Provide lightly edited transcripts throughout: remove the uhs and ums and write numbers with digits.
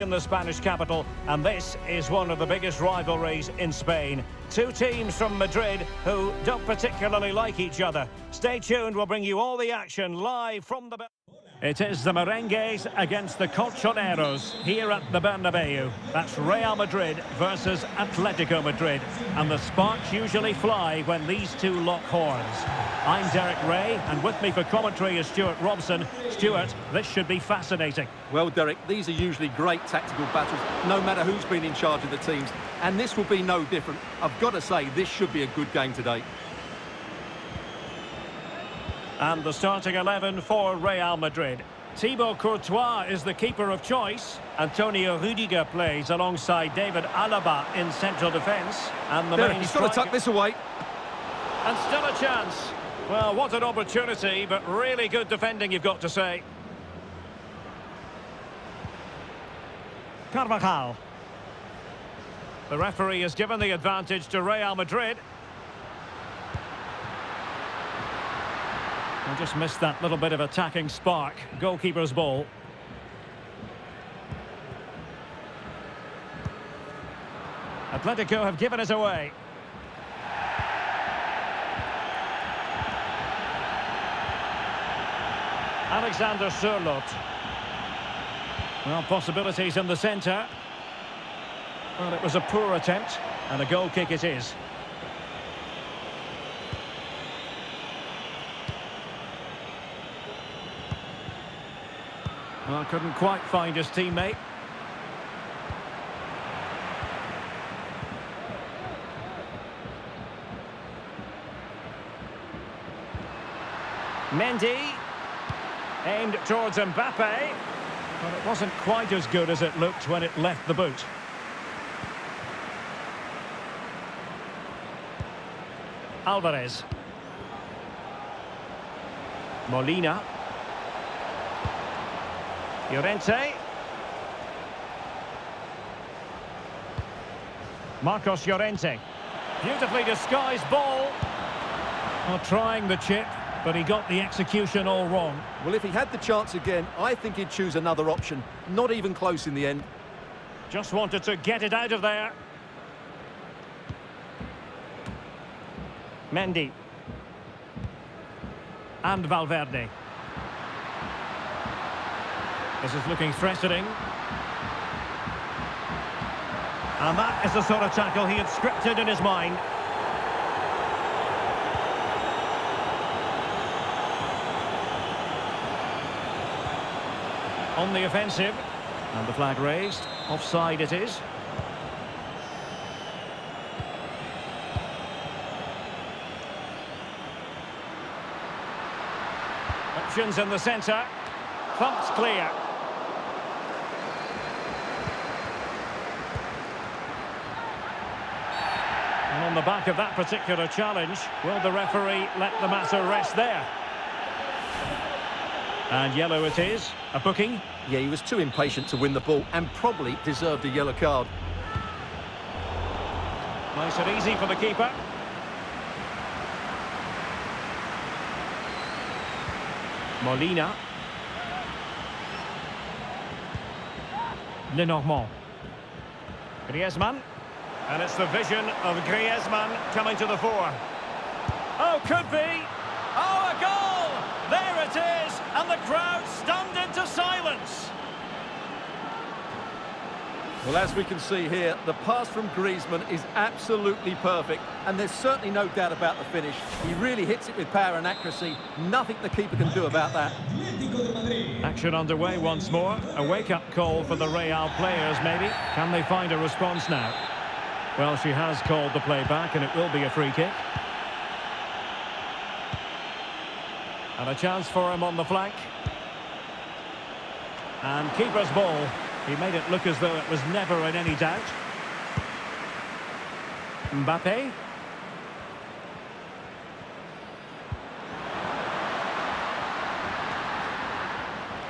In the Spanish capital, and this is one of the biggest rivalries in Spain. Two teams from Madrid who don't particularly like each other. Stay tuned, we'll bring you all the action live from the... It is the Merengues against the Colchoneros here at the Bernabeu. That's Real Madrid versus Atletico Madrid. And the sparks usually fly when these two lock horns. I'm Derek Ray, and with me for commentary is Stuart Robson. Stuart, this should be fascinating. Well, Derek, these are usually great tactical battles, no matter who's been in charge of the teams. And this will be no different. I've got to say, this should be a good game today. And the starting 11 for Real Madrid. Thibaut Courtois is the keeper of choice. Antonio Rudiger plays alongside David Alaba in central defence. And the Derek, main he's got to tuck this away. And still a chance. Well, what an opportunity, but really good defending, you've got to say. Carvajal. The referee has given the advantage to Real Madrid. I just missed that little bit of attacking spark. Goalkeeper's ball. Atletico have given it away. Alexander Sørloth. Well, possibilities in the centre. Well, it was a poor attempt, and a goal kick it is. Well, couldn't quite find his teammate. Mendy. Aimed towards Mbappe. But it wasn't quite as good as it looked when it left the boot. Alvarez. Molina. Llorente. Marcos Llorente. Beautifully disguised ball. Well, trying the chip, but he got the execution all wrong. Well, if he had the chance again, I think he'd choose another option. Not even close in the end. Just wanted to get it out of there. Mendy. And Valverde. This is looking threatening. And that is the sort of tackle he had scripted in his mind. On the offensive. And the flag raised. Offside it is. Options in the centre. Thumped clear. And on the back of that particular challenge, will the referee let the matter rest there? And yellow it is. A booking. Yeah, he was too impatient to win the ball and probably deserved a yellow card. Nice and easy for the keeper. Molina. Lenormand. Griezmann. And it's the vision of Griezmann coming to the fore. Oh, could be. Oh, a goal! There it is! And the crowd stunned into silence. Well, as we can see here, the pass from Griezmann is absolutely perfect. And there's certainly no doubt about the finish. He really hits it with power and accuracy. Nothing the keeper can do about that. Action underway once more. A wake-up call for the Real players, maybe. Can they find a response now? Well, she has called the play back, and it will be a free kick. And a chance for him on the flank. And keeper's ball. He made it look as though it was never in any doubt. Mbappe.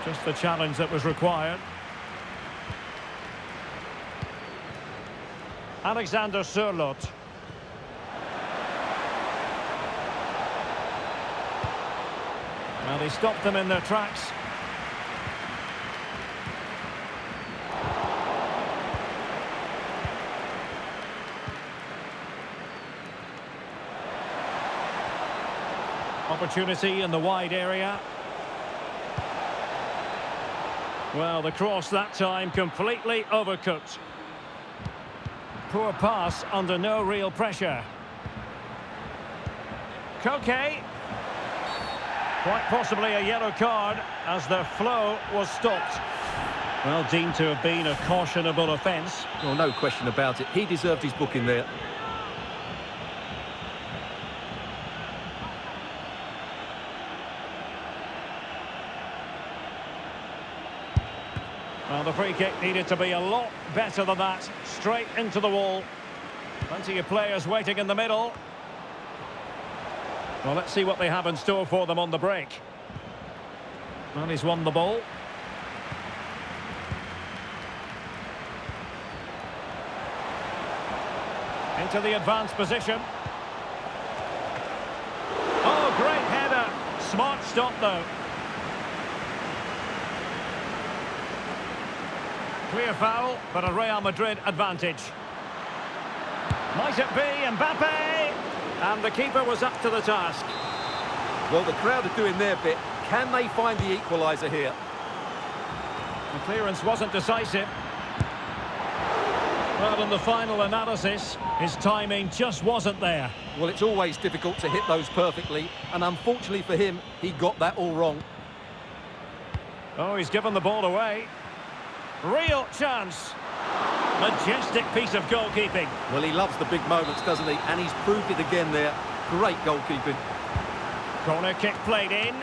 Just the challenge that was required. Alexander Sørloth. Well, they stopped them in their tracks. Opportunity in the wide area. Well, the cross that time completely overcooked. Poor pass under no real pressure. Koke. Quite possibly a yellow card as the flow was stopped. Well, deemed to have been a cautionable offence. Well, no question about it. He deserved his booking there. Well, the free kick needed to be a lot better than that. Straight into the wall. Plenty of players waiting in the middle. Well, let's see what they have in store for them on the break. Well, he's won the ball. Into the advanced position. Oh, great header. Smart stop, though. Clear foul, but a Real Madrid advantage. Might it be Mbappe? And the keeper was up to the task. Well, the crowd are doing their bit. Can they find the equaliser here? The clearance wasn't decisive. Well, in the final analysis, his timing just wasn't there. Well, it's always difficult to hit those perfectly, and unfortunately for him, he got that all wrong. Oh, he's given the ball away. Real chance. Majestic piece of goalkeeping. Well, he loves the big moments, doesn't he? And he's proved it again there. Great goalkeeping. Corner kick played in.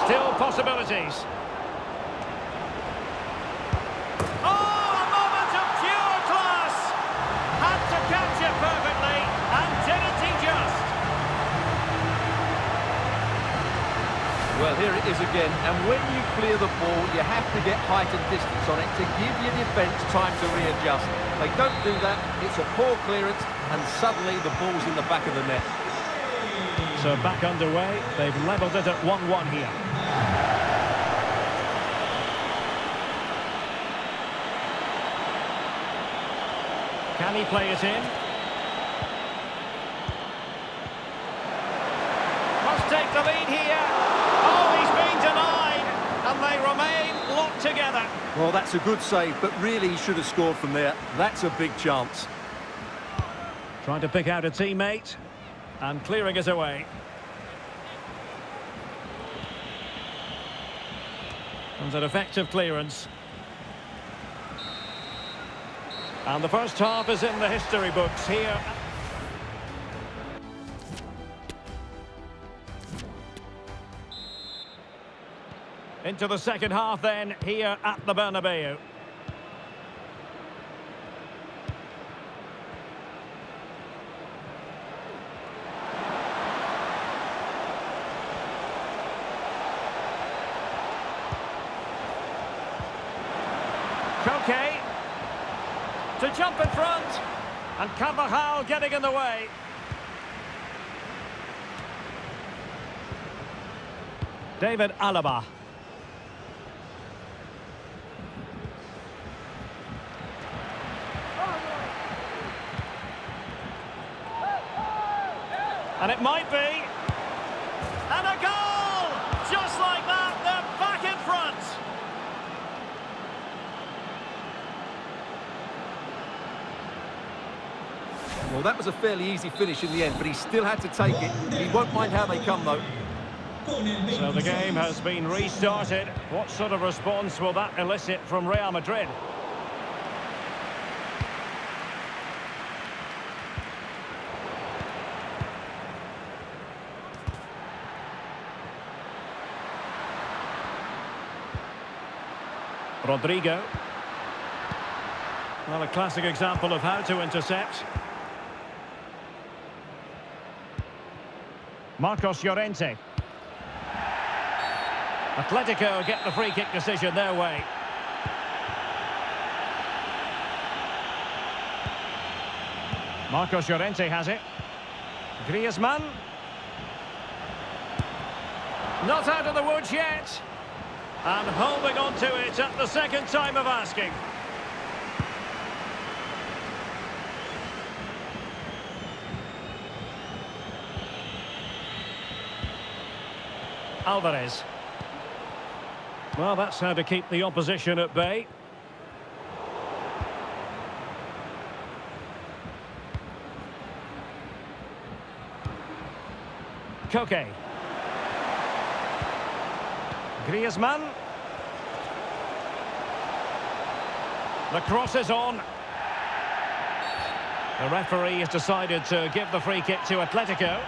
Still possibilities. Oh, a moment of pure class. Had to catch it perfectly. And didn't he just? Well, here it is again. And when you clear the ball, you have to get height and distance on it to give your defence time to readjust. They don't do that. It's a poor clearance. And suddenly the ball's in the back of the net. So back underway. They've levelled it at 1-1 here. Can he play it in? Must take the lead here. Oh, he's been denied. And they remain locked together. Well, that's a good save, but really he should have scored from there. That's a big chance. Trying to pick out a teammate. And clearing it away. And an effective clearance. And the first half is in the history books here. Into the second half then, here at the Bernabeu. Koke to jump in front, and Carvajal getting in the way. David Alaba. And it might be. And a goal! Just like that, they're back in front. Well, that was a fairly easy finish in the end, but he still had to take it. He won't mind how they come, though. So the game has been restarted. What sort of response will that elicit from Real Madrid? Rodrigo. Well, a classic example of how to intercept. Marcos Llorente. Atletico get the free kick decision their way. Marcos Llorente has it. Griezmann. Not out of the woods yet. And holding on to it at the second time of asking. Alvarez. Well, that's how to keep the opposition at bay. Koke. Griezmann. The cross is on. The referee has decided to give the free kick to Atletico.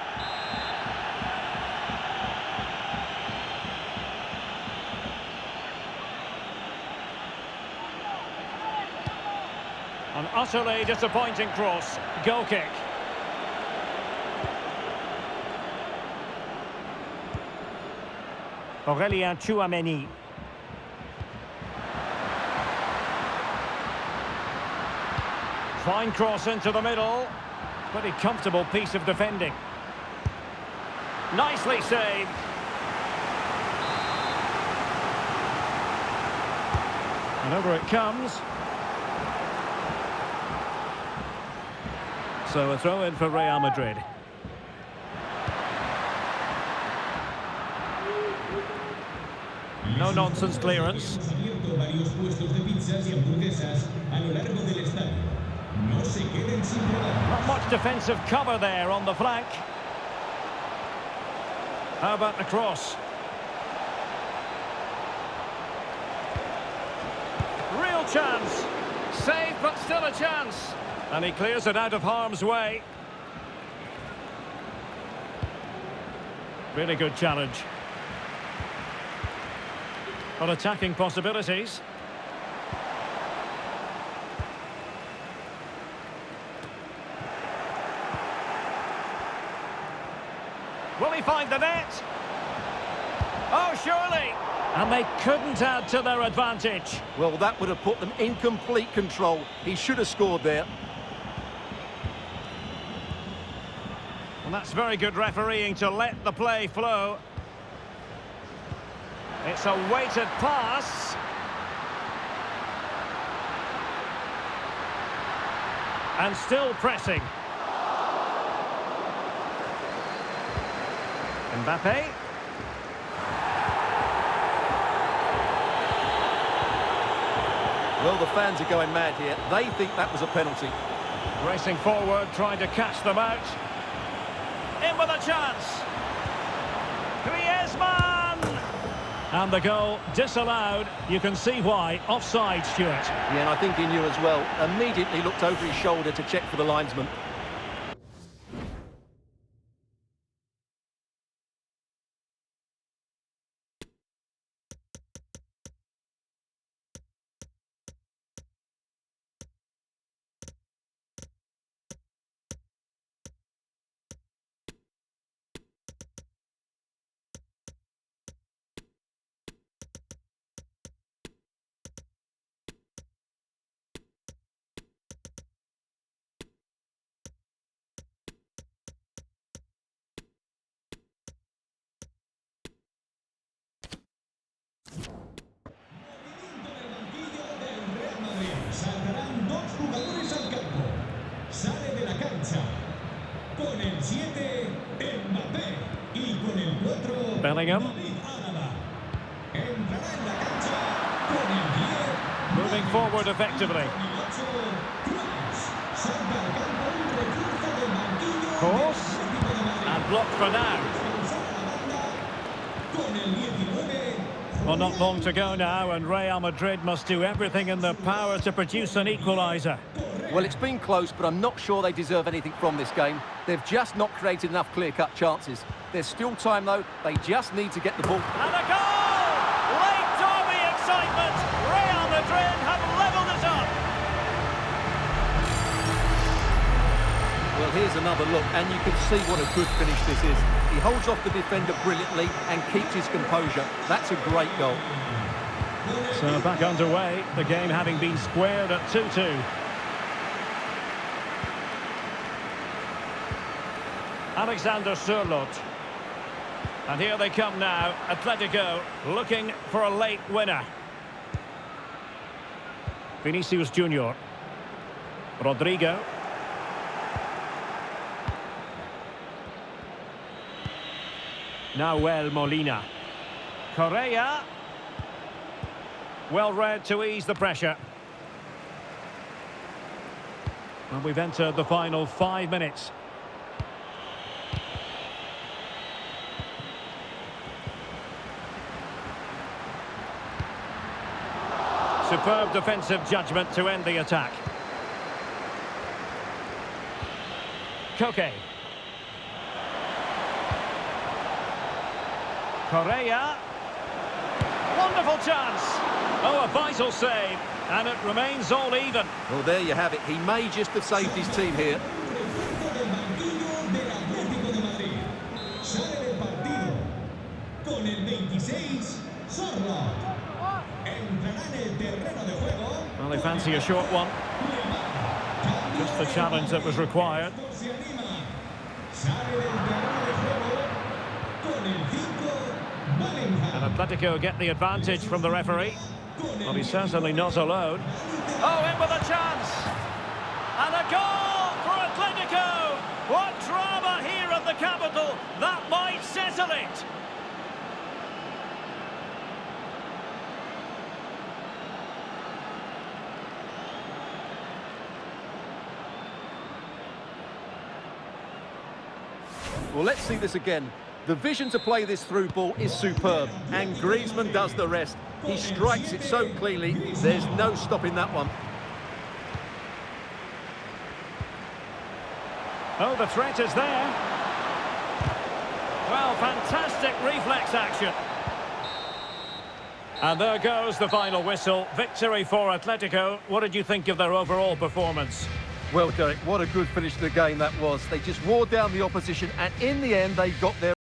An utterly disappointing cross. Goal kick. Aurélien Tchouaméni. Fine cross into the middle. Pretty comfortable piece of defending. Nicely saved. And over it comes. So a throw in for Real Madrid. No-nonsense clearance. Not much defensive cover there on the flank. How about the cross? Real chance. Save, but still a chance. And he clears it out of harm's way. Really good challenge. But attacking possibilities. Will he find the net? Oh, surely! And they couldn't add to their advantage. Well, that would have put them in complete control. He should have scored there. And that's very good refereeing to let the play flow. It's a weighted pass. And still pressing. Mbappe. Well, the fans are going mad here. They think that was a penalty. Racing forward, trying to catch them out. In with a chance. Griezmann! And the goal disallowed. You can see why. Offside, Stuart. Yeah, and I think he knew as well. Immediately looked over his shoulder to check for the linesman. Saltarán dos jugadores al campo. Sale de la cancha con el 7, Mbappé, y con el 4, Bellingham. Entrará en la cancha con el 10. Moving forward effectively. Salta al campo un refuerzo del banquillo. Cross. And blocked for now. Con el 19. Well, not long to go now, and Real Madrid must do everything in their power to produce an equaliser. Well, it's been close, but I'm not sure they deserve anything from this game. They've just not created enough clear-cut chances. There's still time, though. They just need to get the ball. And a goal! Late derby excitement! Real Madrid have levelled it up! Well, here's another look, and you can see what a good finish this is. He holds off the defender brilliantly and keeps his composure. That's a great goal. So back underway, the game having been squared at 2-2. Alexander Sørloth. And here they come now, Atletico looking for a late winner. Vinicius Junior. Rodrigo. Nahuel Molina. Correa. Well read to ease the pressure. And we've entered the final 5 minutes. Superb defensive judgment to end the attack. Koke. Correa. Wonderful chance. Oh, a vital save. And it remains all even. Well, there you have it. He may just have saved his team here. Well, they fancy a short one. Just the challenge that was required. And Atletico get the advantage from the referee. Well, he's certainly not alone. Oh, in with a chance! And a goal for Atletico! What drama here at the capital! That might settle it! Well, let's see this again. The vision to play this through ball is superb, and Griezmann does the rest. He strikes it so cleanly, there's no stopping that one. Oh, the threat is there. Well, fantastic reflex action. And there goes the final whistle. Victory for Atletico. What did you think of their overall performance? Well, Derek, what a good finish to the game that was. They just wore down the opposition, and in the end, they got their